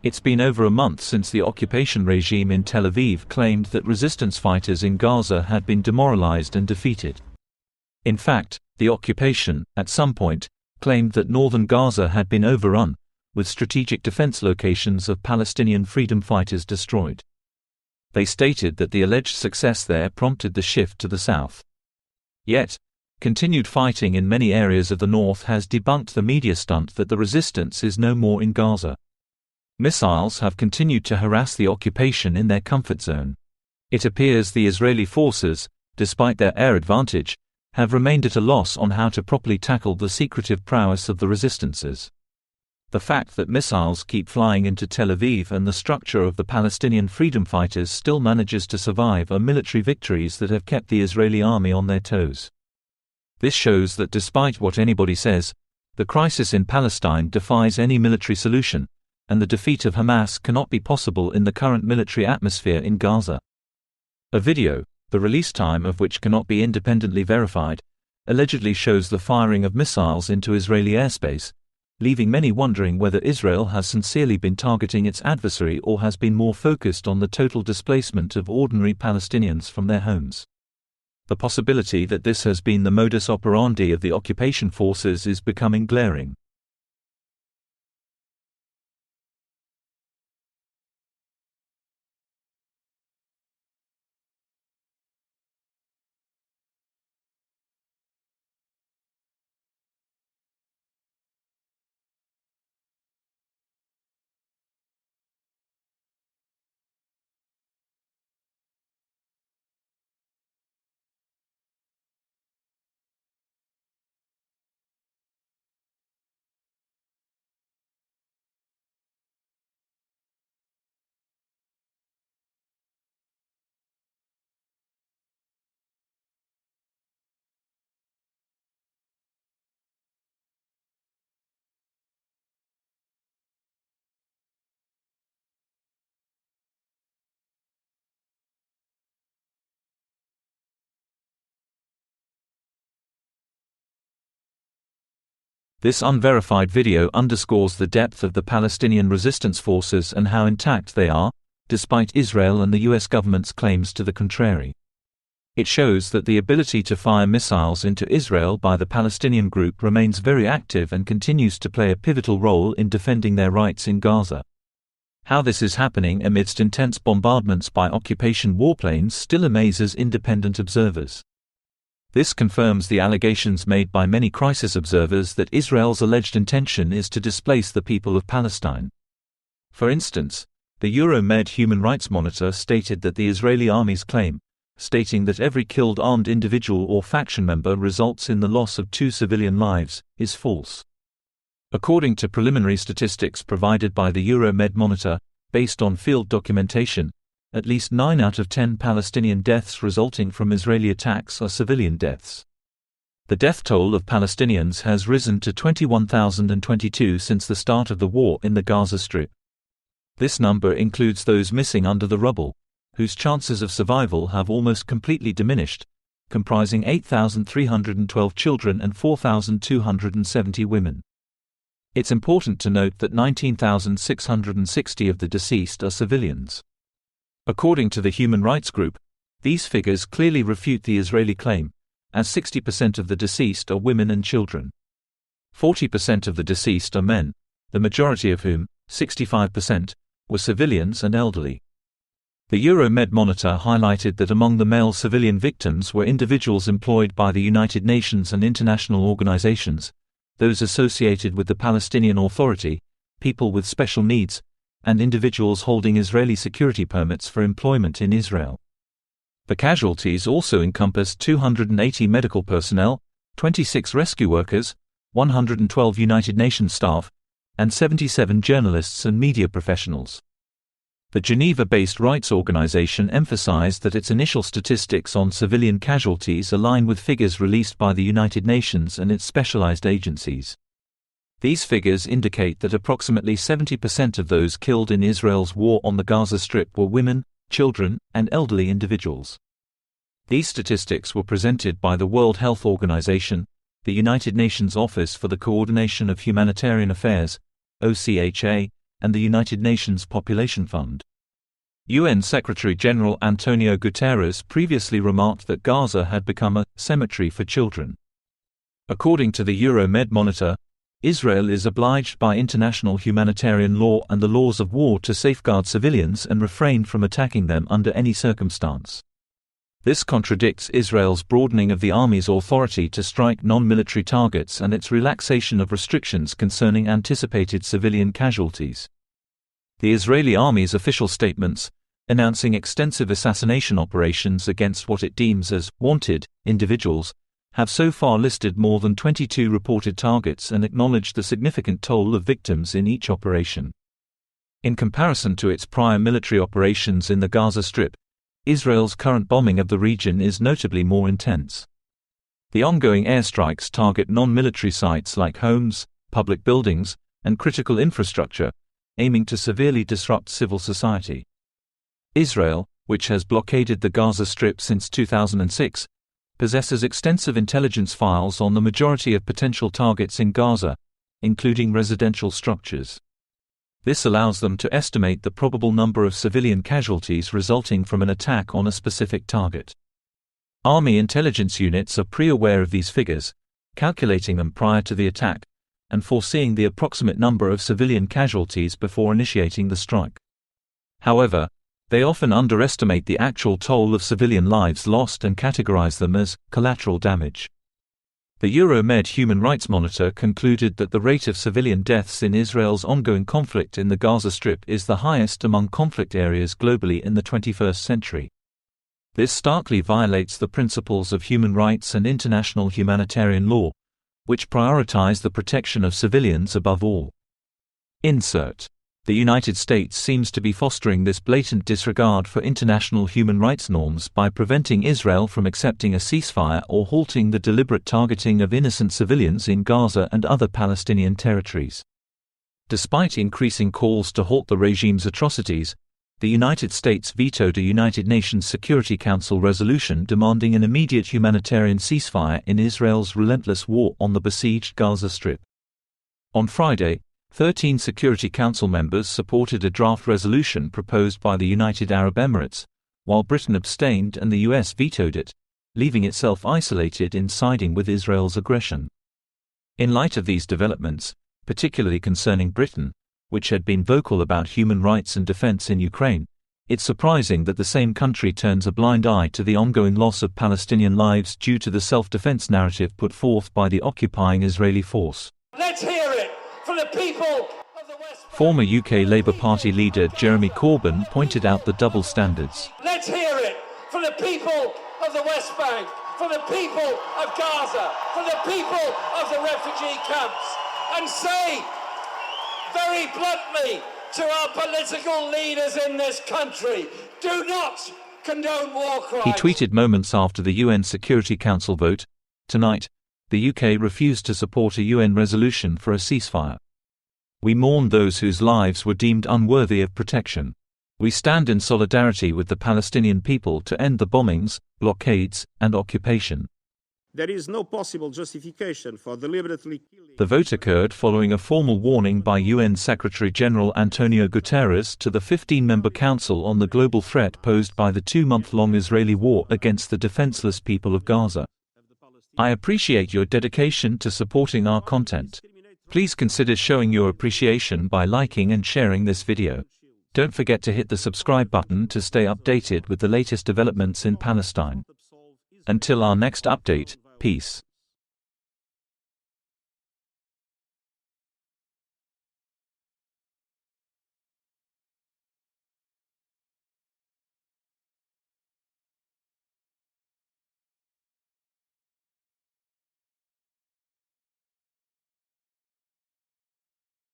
It's been over a month since the occupation regime in Tel Aviv claimed that resistance fighters in Gaza had been demoralized and defeated. In fact, the occupation, at some point, claimed that northern Gaza had been overrun, with strategic defense locations of Palestinian freedom fighters destroyed. They stated that the alleged success there prompted the shift to the south. Yet, continued fighting in many areas of the north has debunked the media stunt that the resistance is no more in Gaza. Missiles have continued to harass the occupation in their comfort zone. It appears the Israeli forces, despite their air advantage, have remained at a loss on how to properly tackle the secretive prowess of the resistances. The fact that missiles keep flying into Tel Aviv and the structure of the Palestinian freedom fighters still manages to survive are military victories that have kept the Israeli army on their toes. This shows that despite what anybody says, the crisis in Palestine defies any military solution, and the defeat of Hamas cannot be possible in the current military atmosphere in Gaza. A video, the release time of which cannot be independently verified, allegedly shows the firing of missiles into Israeli airspace, leaving many wondering whether Israel has sincerely been targeting its adversary or has been more focused on the total displacement of ordinary Palestinians from their homes. The possibility that this has been the modus operandi of the occupation forces is becoming glaring. This unverified video underscores the depth of the Palestinian resistance forces and how intact they are, despite Israel and the US government's claims to the contrary. It shows that the ability to fire missiles into Israel by the Palestinian group remains very active and continues to play a pivotal role in defending their rights in Gaza. How this is happening amidst intense bombardments by occupation warplanes still amazes independent observers. This confirms the allegations made by many crisis observers that Israel's alleged intention is to displace the people of Palestine. For instance, the Euromed Human Rights Monitor stated that the Israeli army's claim, stating that every killed armed individual or faction member results in the loss of 2 civilian lives, is false. According to preliminary statistics provided by the Euromed Monitor, based on field documentation, at least 9 out of 10 Palestinian deaths resulting from Israeli attacks are civilian deaths. The death toll of Palestinians has risen to 21,022 since the start of the war in the Gaza Strip. This number includes those missing under the rubble, whose chances of survival have almost completely diminished, comprising 8,312 children and 4,270 women. It's important to note that 19,660 of the deceased are civilians. According to the human rights group, these figures clearly refute the Israeli claim, as 60% of the deceased are women and children. 40% of the deceased are men, the majority of whom, 65%, were civilians and elderly. The Euromed Monitor highlighted that among the male civilian victims were individuals employed by the United Nations and international organizations, those associated with the Palestinian Authority, people with special needs, and individuals holding Israeli security permits for employment in Israel. The casualties also encompassed 280 medical personnel, 26 rescue workers, 112 United Nations staff, and 77 journalists and media professionals. The Geneva-based rights organization emphasized that its initial statistics on civilian casualties align with figures released by the United Nations and its specialized agencies. These figures indicate that approximately 70% of those killed in Israel's war on the Gaza Strip were women, children, and elderly individuals. These statistics were presented by the World Health Organization, the United Nations Office for the Coordination of Humanitarian Affairs, OCHA, and the United Nations Population Fund. UN Secretary-General Antonio Guterres previously remarked that Gaza had become a cemetery for children. According to the Euromed Monitor, Israel is obliged by international humanitarian law and the laws of war to safeguard civilians and refrain from attacking them under any circumstance. This contradicts Israel's broadening of the army's authority to strike non-military targets and its relaxation of restrictions concerning anticipated civilian casualties. The Israeli army's official statements, announcing extensive assassination operations against what it deems as wanted individuals, have so far listed more than 22 reported targets and acknowledged the significant toll of victims in each operation. In comparison to its prior military operations in the Gaza Strip, Israel's current bombing of the region is notably more intense. The ongoing airstrikes target non-military sites like homes, public buildings, and critical infrastructure, aiming to severely disrupt civil society. Israel, which has blockaded the Gaza Strip since 2006, possesses extensive intelligence files on the majority of potential targets in Gaza, including residential structures. This allows them to estimate the probable number of civilian casualties resulting from an attack on a specific target. Army intelligence units are pre-aware of these figures, calculating them prior to the attack, and foreseeing the approximate number of civilian casualties before initiating the strike. However, they often underestimate the actual toll of civilian lives lost and categorize them as collateral damage. The Euromed Human Rights Monitor concluded that the rate of civilian deaths in Israel's ongoing conflict in the Gaza Strip is the highest among conflict areas globally in the 21st century. This starkly violates the principles of human rights and international humanitarian law, which prioritize the protection of civilians above all. Insert. The United States seems to be fostering this blatant disregard for international human rights norms by preventing Israel from accepting a ceasefire or halting the deliberate targeting of innocent civilians in Gaza and other Palestinian territories. Despite increasing calls to halt the regime's atrocities, the United States vetoed a United Nations Security Council resolution demanding an immediate humanitarian ceasefire in Israel's relentless war on the besieged Gaza Strip. On Friday, 13 Security Council members supported a draft resolution proposed by the United Arab Emirates, while Britain abstained and the US vetoed it, leaving itself isolated in siding with Israel's aggression. In light of these developments, particularly concerning Britain, which had been vocal about human rights and defense in Ukraine, it's surprising that the same country turns a blind eye to the ongoing loss of Palestinian lives due to the self-defense narrative put forth by the occupying Israeli force. Let's hear it from the people of the West. Former UK Labour Party leader Jeremy Corbyn pointed out the double standards. Let's hear it from the people of the West Bank, from the people of Gaza, from the people of the refugee camps, and say very bluntly to our political leaders in this country, do not condone war crimes. He tweeted moments after the UN Security Council vote, "Tonight, the UK refused to support a UN resolution for a ceasefire. We mourn those whose lives were deemed unworthy of protection. We stand in solidarity with the Palestinian people to end the bombings, blockades, and occupation." There is no possible justification for deliberately killing. The vote occurred following a formal warning by UN Secretary-General Antonio Guterres to the 15-member Council on the global threat posed by the 2-month-long Israeli war against the defenseless people of Gaza. I appreciate your dedication to supporting our content. Please consider showing your appreciation by liking and sharing this video. Don't forget to hit the subscribe button to stay updated with the latest developments in Palestine. Until our next update, peace.